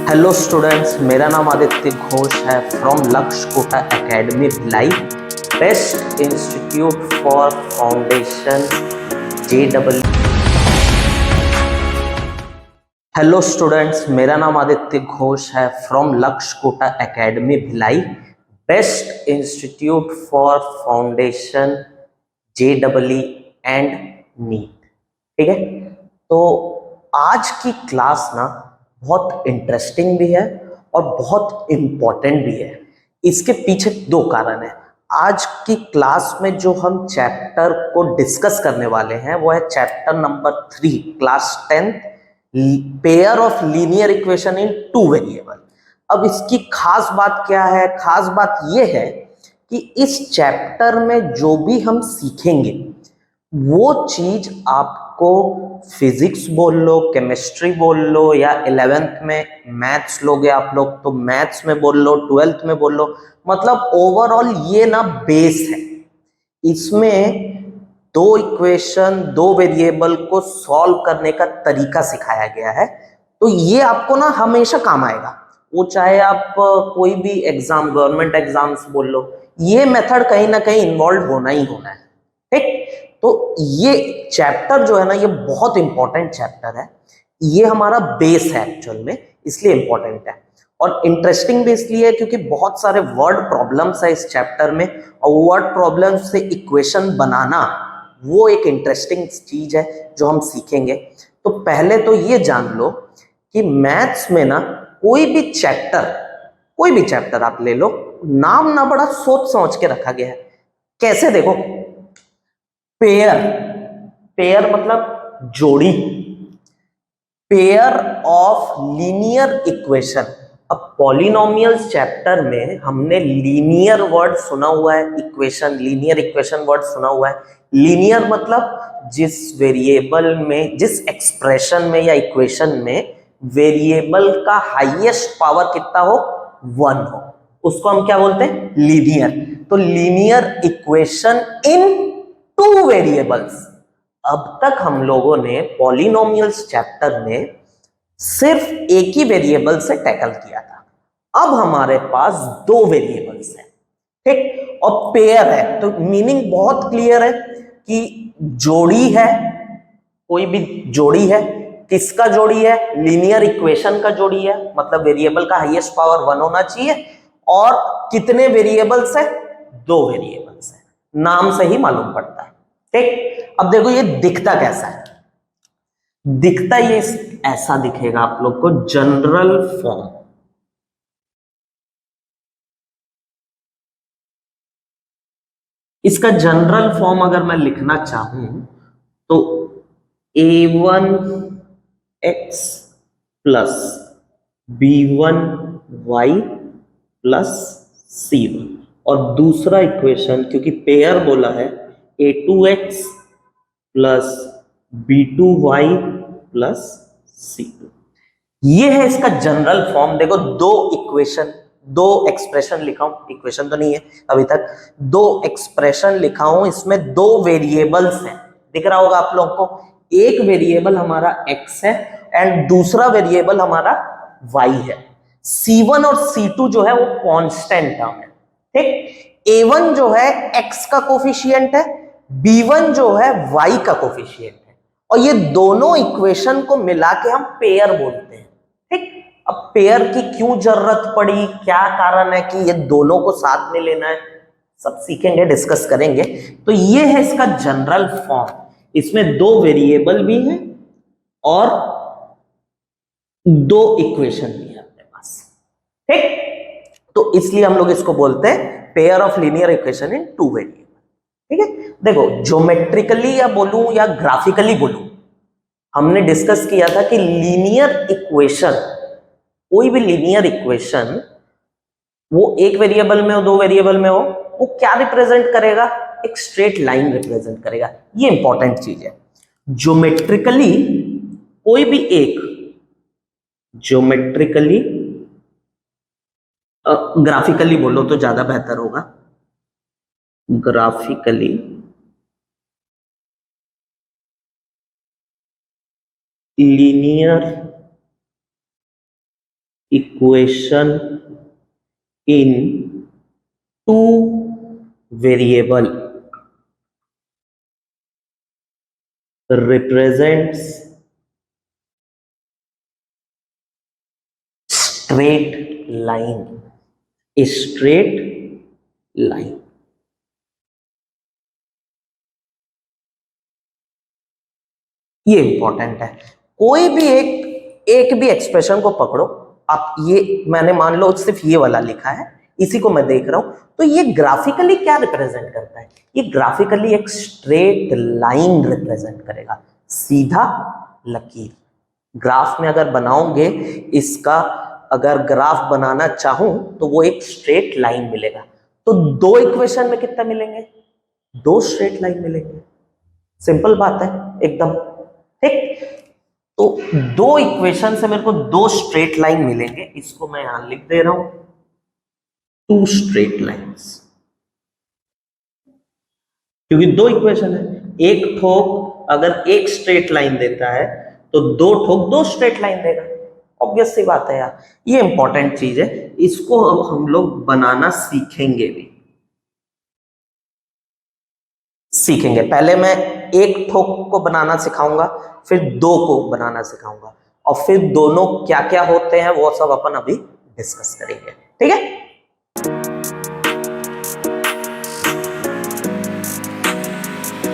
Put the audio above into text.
Hello students, मेरा नाम आदित्य घोष है from Lakshya Kota academy Bhilai, best institute for foundation JEE। Hello students, मेरा नाम आदित्य घोष है from Lakshya Kota academy Bhilai, best institute for foundation JEE and NEET. ठीक है, तो आज की क्लास ना बहुत इंटरेस्टिंग भी है और बहुत इम्पोर्टेंट भी है। इसके पीछे दो कारण है। आज की क्लास में जो हम चैप्टर को डिस्कस करने वाले हैं वो है chapter number 3, class 10, pair of linear equation in two variable. अब इसकी खास बात क्या है? खास बात यह है कि इस चैप्टर में जो भी हम सीखेंगे वो चीज आपको फिजिक्स बोल लो, केमिस्ट्री बोल लो, या 11th में मैथ्स लोगे आप लोग तो मैथ्स में बोल लो, 12th में बोल लो, मतलब ओवरऑल ये ना बेस है। इसमें दो इक्वेशन, दो वेरिएबल को सॉल्व करने का तरीका सिखाया गया है, तो ये आपको ना हमेशा काम आएगा। वो चाहे आप कोई भी एग्जाम, गवर्नमेंट एग्जाम्स बोल लो, ये मेथड कहीं ना कहीं इन्वॉल्व होना ही होना है। ठीक, तो ये चैप्टर जो है ना ये बहुत इंपॉर्टेंट चैप्टर है। ये हमारा बेस है एक्चुअल में, इसलिए इंपॉर्टेंट है। और इंटरेस्टिंग भी इसलिए है क्योंकि बहुत सारे वर्ड प्रॉब्लम्स है इस चैप्टर में, और वर्ड प्रॉब्लम से इक्वेशन बनाना वो एक इंटरेस्टिंग चीज है जो हम सीखेंगे। तो पहले तो ये जान लो कि मैथ्स में ना कोई भी चैप्टर आप ले लो, नाम ना बड़ा सोच समझ के रखा गया है। कैसे? देखो, पेयर, पेयर मतलब जोड़ी, पेयर ऑफ लीनियर इक्वेशन। अब पॉलिनोमियल्स चैप्टर में हमने लीनियर वर्ड सुना हुआ है, इक्वेशन, लीनियर इक्वेशन वर्ड सुना हुआ है। लीनियर मतलब जिस वेरिएबल में, जिस एक्सप्रेशन में या इक्वेशन में वेरिएबल का हाईएस्ट पावर कितना हो, 1 हो, उसको हम क्या बोलते हैं? लीनियर। तो linear equation in two variables. अब तक हम लोगों ने पॉलिनोमियल्स चैप्टर में सिर्फ एक ही वेरिएबल से टैकल किया था। अब हमारे पास दो वेरिएबल्स हैं, ठीक, और पेयर है, तो मीनिंग बहुत क्लियर है कि जोड़ी है, कोई भी जोड़ी है। किसका जोड़ी है? लीनियर इक्वेशन का जोड़ी है, मतलब वेरिएबल का हाईएस्ट पावर 1 होना चाहिए। और कितने वेरिएबल्स है? दो वेरिएबल्स है, नाम से ही मालूम पड़ता है। ठीक, अब देखो ये दिखता कैसा है। दिखता ये ऐसा दिखेगा आप लोग को, जनरल फॉर्म। इसका जनरल फॉर्म अगर मैं लिखना चाहूं तो A1x plus B1y plus C1, और दूसरा इक्वेशन क्योंकि पेयर बोला है, A2x plus B2y plus C2। ये है इसका जनरल फॉर्म। देखो, दो इक्वेशन, दो एक्सप्रेशन लिखा हूं, इक्वेशन तो नहीं है अभी तक, दो एक्सप्रेशन लिखा हूं, इसमें दो वेरिएबल्स हैं। दिख रहा होगा आप लोगों को, एक वेरिएबल हमारा x है एंड दूसरा वेरिएबल हमारा y है। C1 और C2 जो है वो कांस्टेंट टर्म है। ठीक, A1 जो है x का कोफिशिएंट है, B1 जो है y का कोफिशिएंट है, और ये दोनों इक्वेशन को मिला के हम पेयर बोलते हैं। ठीक, अब पेयर की क्यों जरूरत पड़ी, क्या कारण है कि ये दोनों को साथ में लेना है, सब सीखेंगे, डिस्कस करेंगे। तो ये है इसका जनरल फॉर्म। इसमें दो वेरिएबल भी हैं और दो इक्वेशन भी है अपने पास। ठीक, तो इसलिए हम लोग इसको बोलते हैं pair of linear equation in two variable. ठीक है, देखो ज्योमेट्रिकली या बोलूं या ग्राफिकली बोलूं, हमने डिस्कस किया था कि लीनियर इक्वेशन, कोई भी लीनियर इक्वेशन, वो एक वेरिएबल में हो, दो वेरिएबल में हो, वो क्या रिप्रेजेंट करेगा? एक स्ट्रेट लाइन रिप्रेजेंट करेगा। ये इंपॉर्टेंट चीज है। ज्योमेट्रिकली कोई भी एक, ज्योमेट्रिकली, ग्राफिकली बोलो तो ज्यादा बेहतर होगा, graphically linear equation in two variable represents straight line, a straight line. ये इंपॉर्टेंट है। कोई भी एक भी एक्सप्रेशन को पकड़ो आप, ये मैंने मान लो सिर्फ ये वाला लिखा है, इसी को मैं देख रहा हूं, तो ये ग्राफिकली क्या रिप्रेजेंट करता है? ये ग्राफिकली एक स्ट्रेट लाइन रिप्रेजेंट करेगा, सीधा लकीर। ग्राफ में अगर बनाओगे इसका, अगर ग्राफ बनाना चाहूं तो वो एक स्ट्रेट लाइन मिलेगा। तो दो इक्वेशन में कितना मिलेंगे? दो स्ट्रेट लाइन मिलेंगे। सिंपल बात है एकदम, ठीक। तो दो इक्वेशन से मेरे को दो स्ट्रेट लाइन मिलेंगे, इसको मैं यहां लिख दे रहा हूं, टू स्ट्रेट लाइंस। क्योंकि दो इक्वेशन है, एक ठोक अगर एक स्ट्रेट लाइन देता है तो दो ठोक दो स्ट्रेट लाइन देगा। ऑब्वियस सी बात है यार, ये इंपॉर्टेंट चीज है, इसको अब हम लोग बनाना सीखेंगे भी, सीखेंगे। पहले मैं एक ठोक को बनाना सिखाऊंगा, फिर दो को बनाना सिखाऊंगा, और फिर दोनों क्या क्या होते हैं वो सब अपन अभी डिस्कस करेंगे, ठीक है।